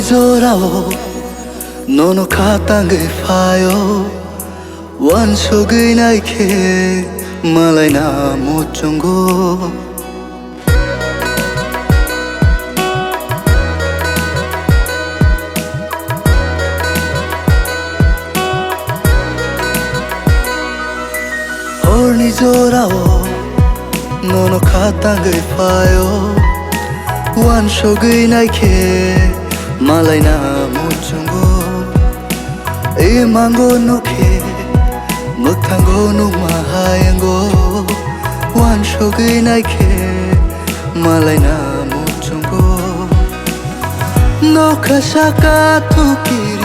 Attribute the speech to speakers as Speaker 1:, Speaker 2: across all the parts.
Speaker 1: 돌아오 너는 가딴 게 파요 원속의 나이게 말라이 나 못 정고 홀니 돌아오 너는 가딴 게 파요 원속의 나이게 말라이 나 못 정고 이 망고 놓게 못한고 누마 하얀고 원속의 나이게 말라이 나 못 정고 너가 사카토끼리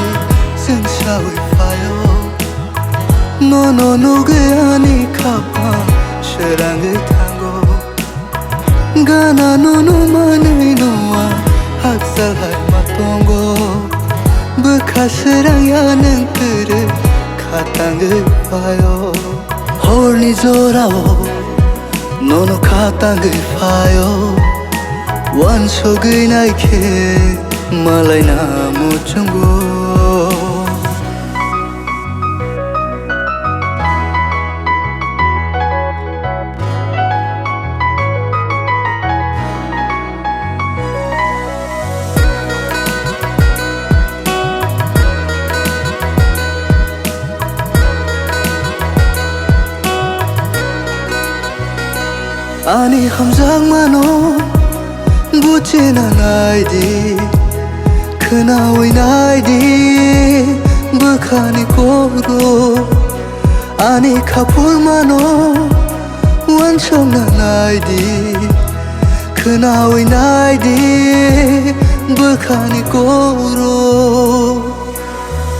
Speaker 1: 생사의 파요 너너 누게 아니까 봐 사랑을 탄고 가나 누누만의 너와 학살할 맛동고 부카스랑야는 그를 가땅을 봐요 홀니 돌아오 너는 가땅을 봐요 원속의 나이게 말라이 나 못 정고 아니 함장만오 부지나 나이디 그나의 나이디 북한이 고로 아니 카풀만오 완청나 나이디 그나의 나이디 북한이 고로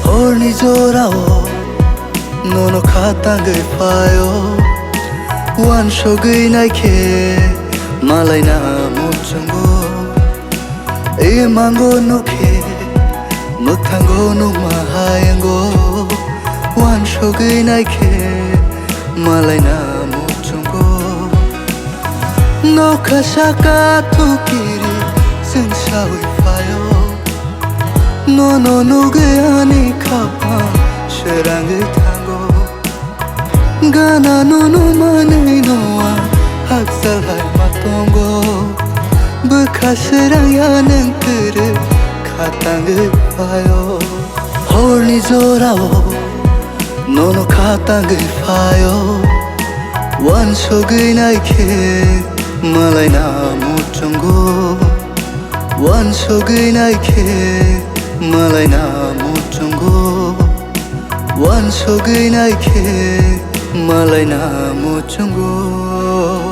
Speaker 1: 홀니 돌아오 너는 가딴 걸 봐요 원속의 나이게 말라이 나 못 정고 이 망고 놓게 못한고 누마 하얀고 원속의 나이게 말라이 나 못 정고 너가 사카토끼리 생사의 파요 너너 누게 아니까 봐 사랑을 탄고 가나 누누만의 너와 학살할 맛동고 부카스랑야는 그를 가땅을 봐요 홀니 돌아오 너는 가땅을 봐요 원속의 나이게 말라이 나 못 정고 원속의 나이게 말라이 나 못 정고 원속의 나이게 말라이 나 못 정고